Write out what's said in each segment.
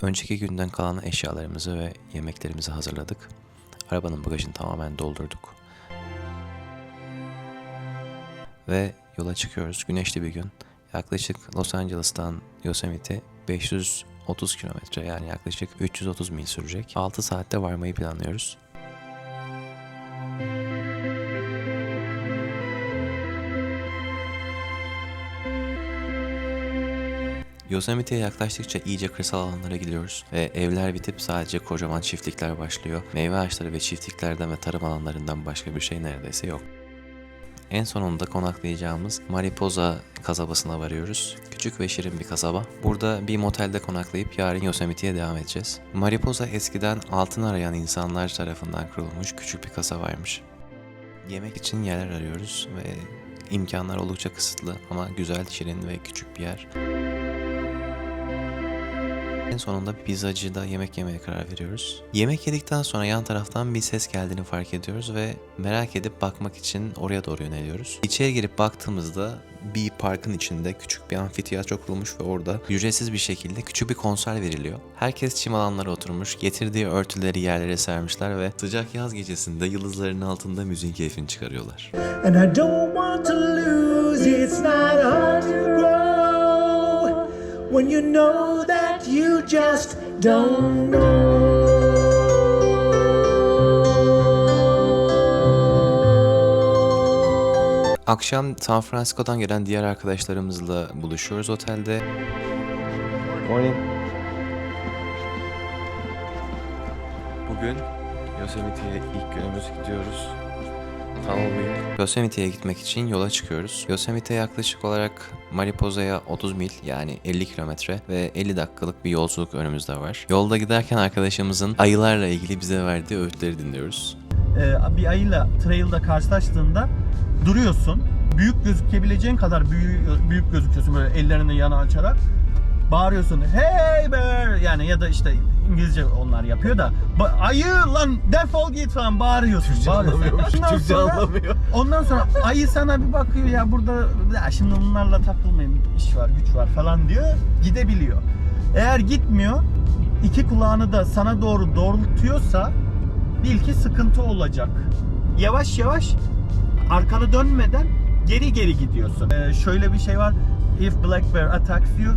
Önceki günden kalan eşyalarımızı ve yemeklerimizi hazırladık. Arabanın bagajını tamamen doldurduk. Ve yola çıkıyoruz. Güneşli bir gün. Yaklaşık Los Angeles'tan Yosemite 530 kilometre, yani yaklaşık 330 mil sürecek. 6 saatte varmayı planlıyoruz. Yosemite'ye yaklaştıkça iyice kırsal alanlara gidiyoruz ve evler bitip sadece kocaman çiftlikler başlıyor. Meyve ağaçları ve çiftliklerden ve tarım alanlarından başka bir şey neredeyse yok. En sonunda konaklayacağımız Mariposa kasabasına varıyoruz. Küçük ve şirin bir kasaba. Burada bir motelde konaklayıp yarın Yosemite'ye devam edeceğiz. Mariposa eskiden altın arayan insanlar tarafından kurulmuş küçük bir kasabaymış. Yemek için yerler arıyoruz ve imkanlar oldukça kısıtlı ama güzel, şirin ve küçük bir yer. En sonunda bir pizzacıda yemek yemeye karar veriyoruz. Yemek yedikten sonra yan taraftan bir ses geldiğini fark ediyoruz ve merak edip bakmak için oraya doğru yöneliyoruz. İçeri girip baktığımızda bir parkın içinde küçük bir amfiteyatro kurulmuş ve orada ücretsiz bir şekilde küçük bir konser veriliyor. Herkes çim alanlara oturmuş, getirdiği örtüleri yerlere sermişler ve sıcak yaz gecesinde yıldızların altında müziğin keyfini çıkarıyorlar. And I don't want to lose, it's not hard to grow when you know that you just don't know. Akşam San Francisco'dan gelen diğer arkadaşlarımızla buluşuyoruz otelde. Morning. Bugün Yosemite'ye ilk günümüz gidiyoruz. Yosemite'ye gitmek için yola çıkıyoruz. Yosemite yaklaşık olarak Mariposa'ya 30 mil, yani 50 kilometre ve 50 dakikalık bir yolculuk önümüzde var. Yolda giderken arkadaşımızın ayılarla ilgili bize verdiği öğütleri dinliyoruz. Bir ayıyla trail'da karşılaştığında duruyorsun. Büyük gözükebileceğin kadar büyük gözüküyorsun, böyle ellerini yana açarak. Bağırıyorsun, hey bear, yani ya da işte İngilizce onlar yapıyor da ayı lan defol git falan bağırıyorsun. Türkçe anlamıyor. Ondan sonra ayı sana bir bakıyor, ya burada ya şimdi bunlarla takılmayayım, iş var güç var falan diyor, gidebiliyor. Eğer gitmiyor, iki kulağını da sana doğru doğrultuyorsa bil ki sıkıntı olacak. Yavaş yavaş arkanı dönmeden geri gidiyorsun. Şöyle bir şey var. If black bear attacks you,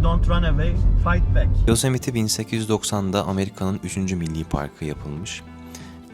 don't run away, fight back. Yosemite 1890'da Amerika'nın 3. milli parkı yapılmış.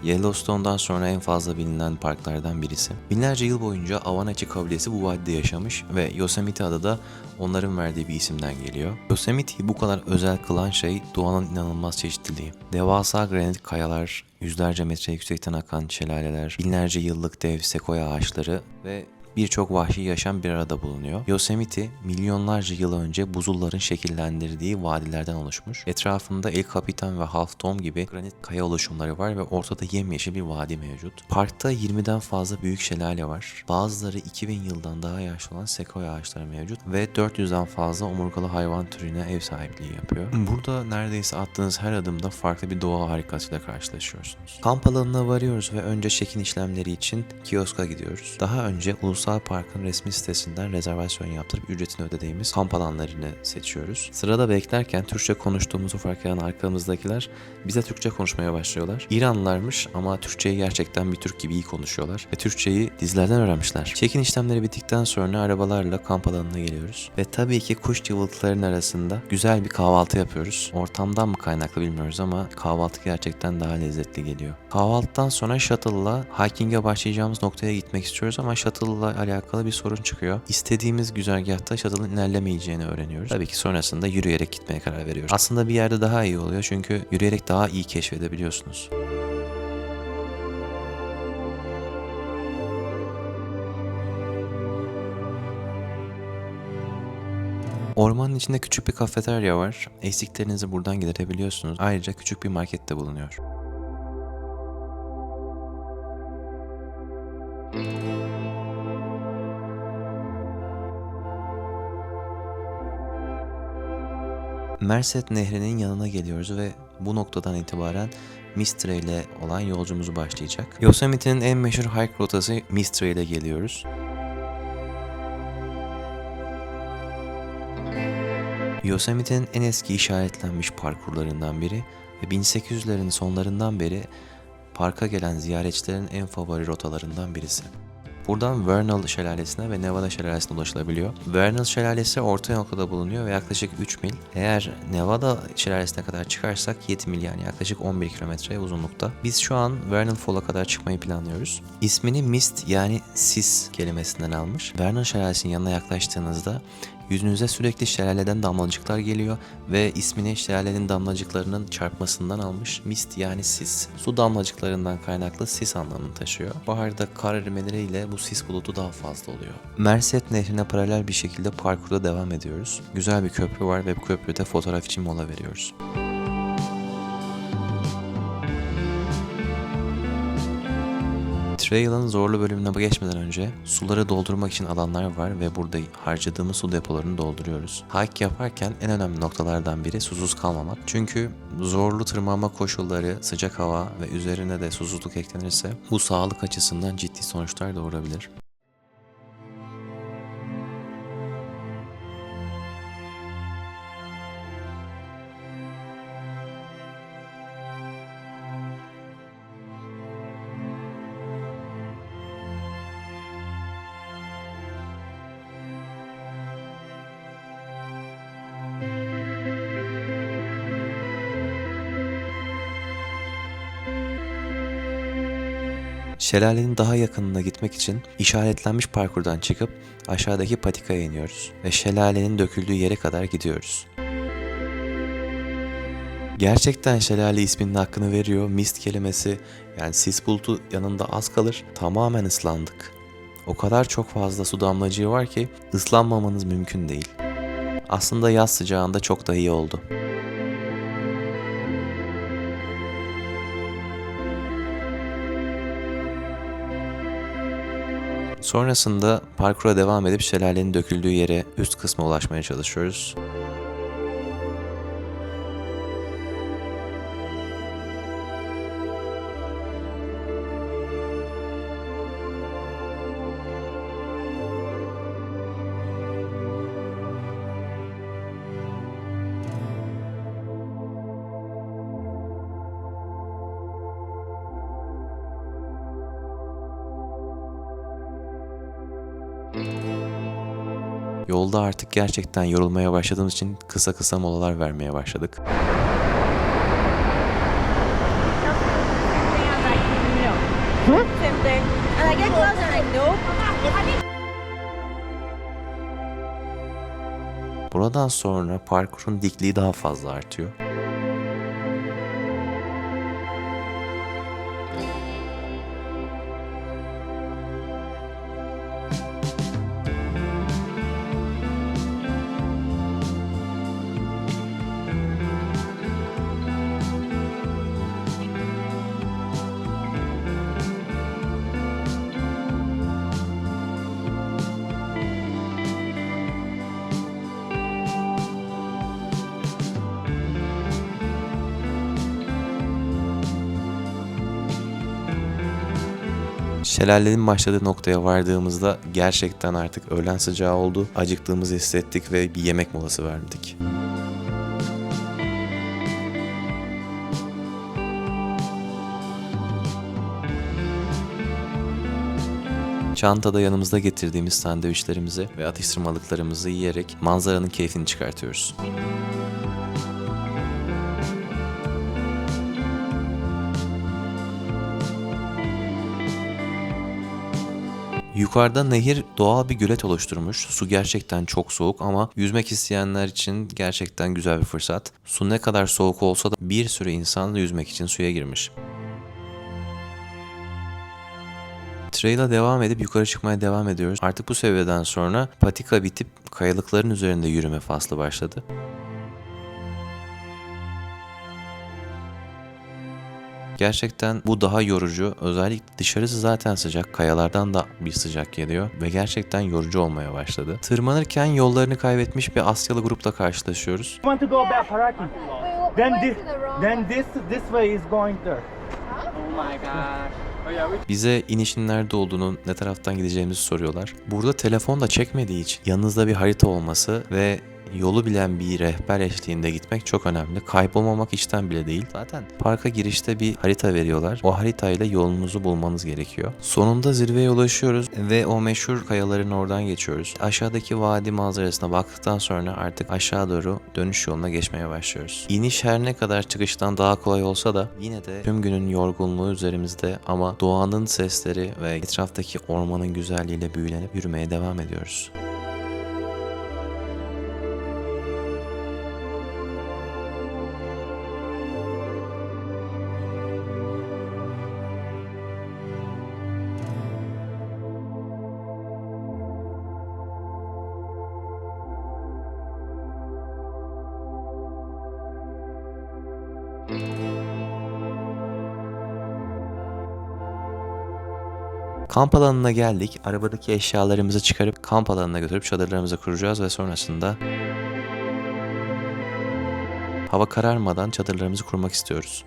Yellowstone'dan sonra en fazla bilinen parklardan birisi. Binlerce yıl boyunca Avanaki kabilesi bu vadide yaşamış ve Yosemite adı da onların verdiği bir isimden geliyor. Yosemite'yi bu kadar özel kılan şey doğanın inanılmaz çeşitliliği. Devasa granit kayalar, yüzlerce metre yüksekten akan şelaleler, binlerce yıllık dev sekoya ağaçları ve birçok vahşi yaşam bir arada bulunuyor. Yosemite, milyonlarca yıl önce buzulların şekillendirdiği vadilerden oluşmuş. Etrafında El Capitan ve Half Dome gibi granit kaya oluşumları var ve ortada yemyeşil bir vadi mevcut. Parkta 20'den fazla büyük şelale var. Bazıları 2000 yıldan daha yaşlı olan sekoya ağaçları mevcut ve 400'den fazla omurgalı hayvan türüne ev sahipliği yapıyor. Burada neredeyse attığınız her adımda farklı bir doğa harikasıyla karşılaşıyorsunuz. Kamp alanına varıyoruz ve önce check-in işlemleri için kioska gidiyoruz. Daha önce Ulusal Park'ın resmi sitesinden rezervasyon yaptırıp ücretini ödediğimiz kamp alanlarını seçiyoruz. Sırada beklerken Türkçe konuştuğumuzu fark eden arkamızdakiler bize Türkçe konuşmaya başlıyorlar. İranlılarmış ama Türkçeyi gerçekten bir Türk gibi iyi konuşuyorlar ve Türkçeyi dizilerden öğrenmişler. Check-in işlemleri bittikten sonra arabalarla kamp alanına geliyoruz ve tabii ki kuş cıvıltılarının arasında güzel bir kahvaltı yapıyoruz. Ortamdan mı kaynaklı bilmiyoruz ama kahvaltı gerçekten daha lezzetli geliyor. Kahvaltıdan sonra shuttle'la hiking'e başlayacağımız noktaya gitmek istiyoruz ama shuttle'la alakalı bir sorun çıkıyor. İstediğimiz güzergahta shuttle'ın ilerlemeyeceğini öğreniyoruz. Tabii ki sonrasında yürüyerek gitmeye karar veriyoruz. Aslında bir yerde daha iyi oluyor çünkü yürüyerek daha iyi keşfedebiliyorsunuz. Ormanın içinde küçük bir kafeterya var. Eksiklerinizi buradan giderebiliyorsunuz. Ayrıca küçük bir market de bulunuyor. Merced Nehri'nin yanına geliyoruz ve bu noktadan itibaren Mistra ile olan yolcumuzu başlayacak. Yosemite'nin en meşhur hike rotası Mistra ile geliyoruz. Yosemite'nin en eski işaretlenmiş parkurlarından biri ve 1800'lerin sonlarından beri parka gelen ziyaretçilerin en favori rotalarından birisi. Buradan Vernal Şelalesi'ne ve Nevada Şelalesi'ne ulaşılabiliyor. Vernal Şelalesi orta noktada bulunuyor ve yaklaşık 3 mil. Eğer Nevada Şelalesi'ne kadar çıkarsak 7 mil, yani yaklaşık 11 kilometre uzunlukta. Biz şu an Vernal Fall'a kadar çıkmayı planlıyoruz. İsmini mist, yani sis kelimesinden almış. Vernal Şelalesi'nin yanına yaklaştığınızda yüzünüze sürekli şelaleden damlacıklar geliyor ve ismini şelalenin damlacıklarının çarpmasından almış. Mist, yani sis. Su damlacıklarından kaynaklı sis anlamını taşıyor. Baharda kar erimeleriyle bu sis bulutu daha fazla oluyor. Merced Nehri'ne paralel bir şekilde parkurda devam ediyoruz. Güzel bir köprü var ve bu köprüde fotoğraf için mola veriyoruz. Trail'ın zorlu bölümüne geçmeden önce suları doldurmak için alanlar var ve burada harcadığımız su depolarını dolduruyoruz. Hike yaparken en önemli noktalardan biri susuz kalmamak. Çünkü zorlu tırmanma koşulları, sıcak hava ve üzerine de susuzluk eklenirse bu sağlık açısından ciddi sonuçlar doğurabilir. Şelalenin daha yakınına gitmek için işaretlenmiş parkurdan çıkıp aşağıdaki patikaya iniyoruz ve şelalenin döküldüğü yere kadar gidiyoruz. Gerçekten şelale isminin hakkını veriyor. Mist kelimesi, yani sis bulutu yanında az kalır. Tamamen ıslandık. O kadar çok fazla su damlacığı var ki ıslanmamanız mümkün değil. Aslında yaz sıcağında çok da iyi oldu. Sonrasında parkura devam edip şelalenin döküldüğü yere, üst kısma ulaşmaya çalışıyoruz. Yolda artık gerçekten yorulmaya başladığımız için kısa kısa molalar vermeye başladık. Same thing. And I get close and I nope. Buradan sonra parkurun dikliği daha fazla artıyor. Şelalenin başladığı noktaya vardığımızda gerçekten artık öğlen sıcağı oldu. Acıktığımızı hissettik ve bir yemek molası verdik. Çantada yanımızda getirdiğimiz sandviçlerimizi ve atıştırmalıklarımızı yiyerek manzaranın keyfini çıkartıyoruz. Yukarıda nehir doğal bir gölet oluşturmuş. Su gerçekten çok soğuk ama yüzmek isteyenler için gerçekten güzel bir fırsat. Su ne kadar soğuk olsa da bir sürü insan yüzmek için suya girmiş. Trail'a devam edip yukarı çıkmaya devam ediyoruz. Artık bu seviyeden sonra patika bitip kayalıkların üzerinde yürüme faslı başladı. Gerçekten bu daha yorucu. Özellikle dışarısı zaten sıcak. Kayalardan da bir sıcak geliyor ve gerçekten yorucu olmaya başladı. Tırmanırken yollarını kaybetmiş bir Asyalı grupla karşılaşıyoruz. Want to go back Paraki? Then this way is going there. Bize inişin nerede olduğunu, ne taraftan gideceğimizi soruyorlar. Burada telefon da çekmediği için yanınızda bir harita olması ve yolu bilen bir rehber eşliğinde gitmek çok önemli. Kaybolmamak işten bile değil. Zaten parka girişte bir harita veriyorlar. O haritayla yolunuzu bulmanız gerekiyor. Sonunda zirveye ulaşıyoruz ve o meşhur kayaların oradan geçiyoruz. Aşağıdaki vadi manzarasına baktıktan sonra artık aşağı doğru dönüş yoluna geçmeye başlıyoruz. İniş her ne kadar çıkıştan daha kolay olsa da yine de tüm günün yorgunluğu üzerimizde ama doğanın sesleri ve etraftaki ormanın güzelliğiyle büyülenip yürümeye devam ediyoruz. Kamp alanına geldik. Arabadaki eşyalarımızı çıkarıp kamp alanına götürüp çadırlarımızı kuracağız ve sonrasında hava kararmadan çadırlarımızı kurmak istiyoruz.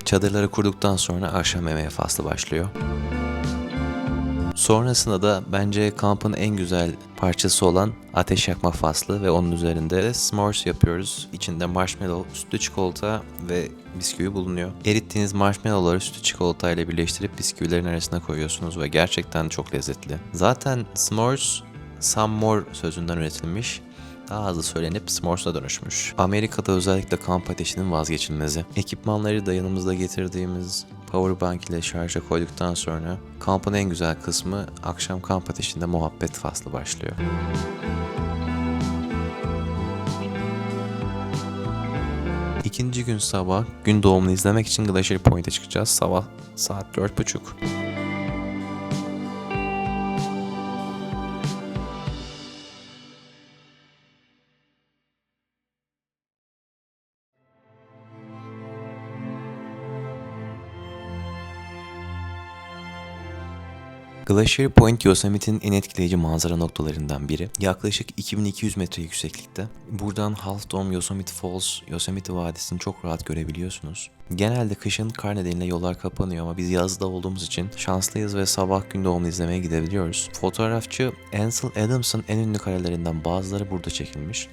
Çadırları kurduktan sonra akşam yemeği faslı başlıyor. Sonrasında da bence kampın en güzel parçası olan ateş yakma faslı ve onun üzerinde de s'mores yapıyoruz. İçinde marshmallow, sütlü çikolata ve bisküvi bulunuyor. Erittiğiniz marshmallowları sütlü çikolata ile birleştirip bisküvilerin arasına koyuyorsunuz ve gerçekten çok lezzetli. Zaten s'mores, some more sözünden üretilmiş. Daha hızlı söylenip s'mores'a dönüşmüş. Amerika'da özellikle kamp ateşinin vazgeçilmezi. Ekipmanları da yanımızda getirdiğimiz powerbank ile şarja koyduktan sonra kampın en güzel kısmı akşam kamp ateşinde muhabbet faslı başlıyor. İkinci gün sabah gün doğumunu izlemek için Glacier Point'e çıkacağız. Sabah saat 4:30. Glacier Point, Yosemite'in en etkileyici manzara noktalarından biri. Yaklaşık 2200 metre yükseklikte. Buradan Half Dome, Yosemite Falls, Yosemite Vadisi'ni çok rahat görebiliyorsunuz. Genelde kışın kar nedeniyle yollar kapanıyor ama biz yazda olduğumuz için şanslıyız ve sabah gün doğumunu izlemeye gidebiliyoruz. Fotoğrafçı Ansel Adams'ın en ünlü karelerinden bazıları burada çekilmiş.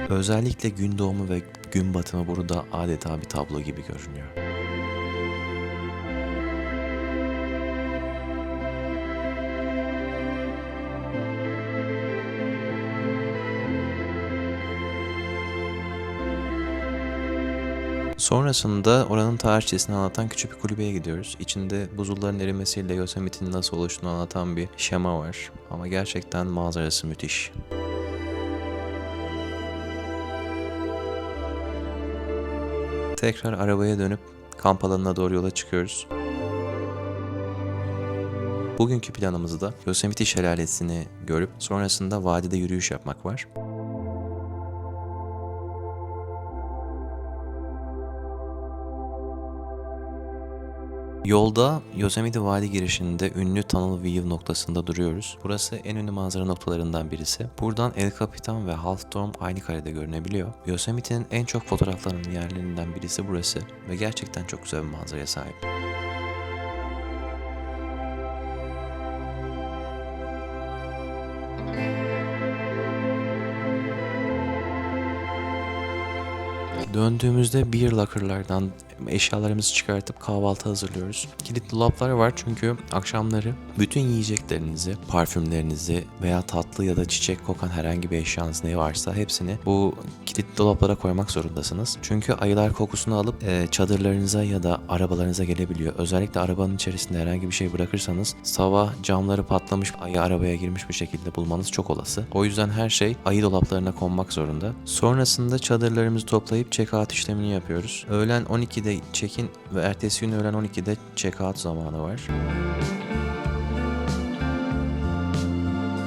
Özellikle gün doğumu ve gün batımı burada adeta bir tablo gibi görünüyor. Sonrasında oranın tarihçesini anlatan küçük bir kulübeye gidiyoruz. İçinde buzulların erimesiyle Yosemite'nin nasıl oluştuğunu anlatan bir şema var. Ama gerçekten manzarası müthiş. Tekrar arabaya dönüp kamp alanına doğru yola çıkıyoruz. Bugünkü planımızda Yosemite Şelalesi'ni görüp sonrasında vadide yürüyüş yapmak var. Yolda Yosemite Vadi girişinde ünlü Tunnel View noktasında duruyoruz. Burası en ünlü manzara noktalarından birisi. Buradan El Capitan ve Half Dome aynı karede görünebiliyor. Yosemite'nin en çok fotoğraflanan yerlerinden birisi burası ve gerçekten çok güzel bir manzaraya sahip. Döndüğümüzde beer locker'lardan eşyalarımızı çıkartıp kahvaltı hazırlıyoruz. Kilitli dolaplar var çünkü akşamları bütün yiyeceklerinizi, parfümlerinizi veya tatlı ya da çiçek kokan herhangi bir eşyanız ne varsa hepsini bu kilitli dolaplara koymak zorundasınız. Çünkü ayılar kokusunu alıp çadırlarınıza ya da arabalarınıza gelebiliyor. Özellikle arabanın içerisinde herhangi bir şey bırakırsanız sabah camları patlamış, ayı arabaya girmiş bir şekilde bulmanız çok olası. O yüzden her şey ayı dolaplarına konmak zorunda. Sonrasında çadırlarımızı toplayıp check-out işlemini yapıyoruz. Öğlen 12'de check-in ve ertesi gün öğlen 12'de check-out zamanı var.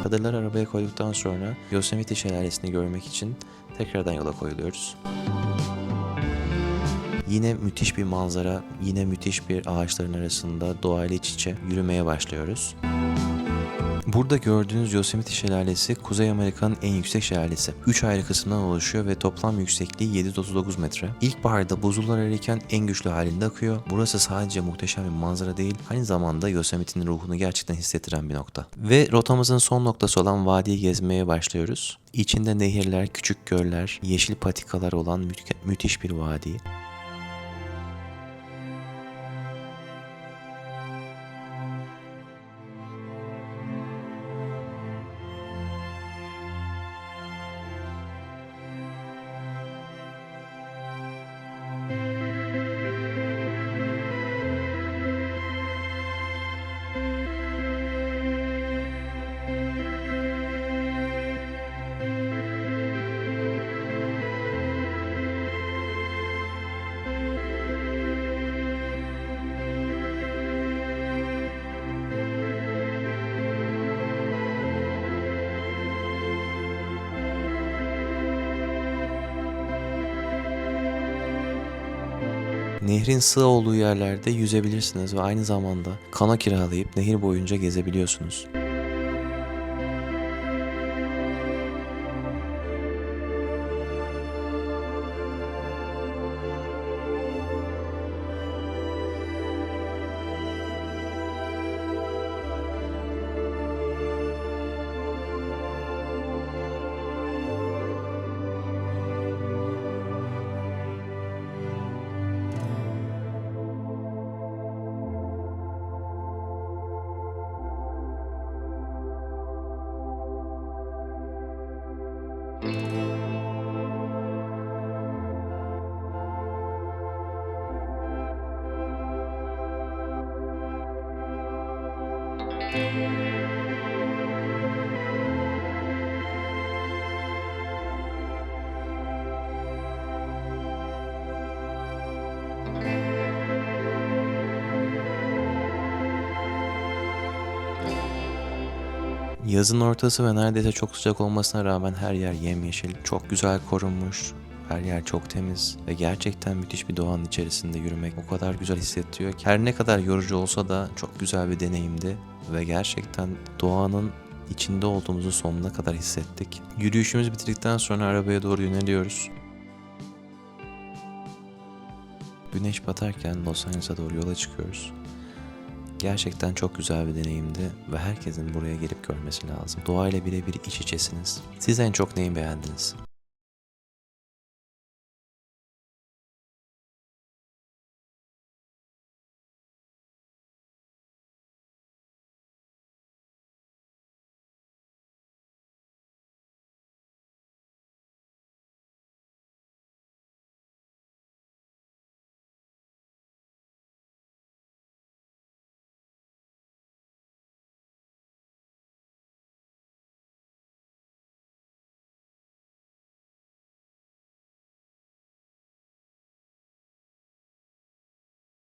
Çadırları arabaya koyduktan sonra Yosemite şelalesini görmek için tekrardan yola koyuluyoruz. Yine müthiş bir manzara, yine müthiş bir ağaçların arasında doğayla iç içe yürümeye başlıyoruz. Burada gördüğünüz Yosemite Şelalesi, Kuzey Amerika'nın en yüksek şelalesi. 3 ayrı kısımdan oluşuyor ve toplam yüksekliği 739 metre. İlkbaharda buzullar eriyken en güçlü halinde akıyor. Burası sadece muhteşem bir manzara değil, aynı zamanda Yosemite'nin ruhunu gerçekten hissettiren bir nokta. Ve rotamızın son noktası olan vadiyi gezmeye başlıyoruz. İçinde nehirler, küçük göller, yeşil patikalar olan müthiş bir vadi. Nehrin sığ olduğu yerlerde yüzebilirsiniz ve aynı zamanda kano kiralayıp nehir boyunca gezebiliyorsunuz. Yazın ortası ve neredeyse çok sıcak olmasına rağmen her yer yemyeşil, çok güzel korunmuş, her yer çok temiz ve gerçekten müthiş bir doğanın içerisinde yürümek o kadar güzel hissettiriyor ki her ne kadar yorucu olsa da çok güzel bir deneyimdi ve gerçekten doğanın içinde olduğumuzu sonuna kadar hissettik. Yürüyüşümüzü bitirdikten sonra arabaya doğru yöneliyoruz. Güneş batarken Los Angeles'a doğru yola çıkıyoruz. Gerçekten çok güzel bir deneyimdi ve herkesin buraya gelip görmesi lazım. Doğayla birebir iç içesiniz. Siz en çok neyi beğendiniz?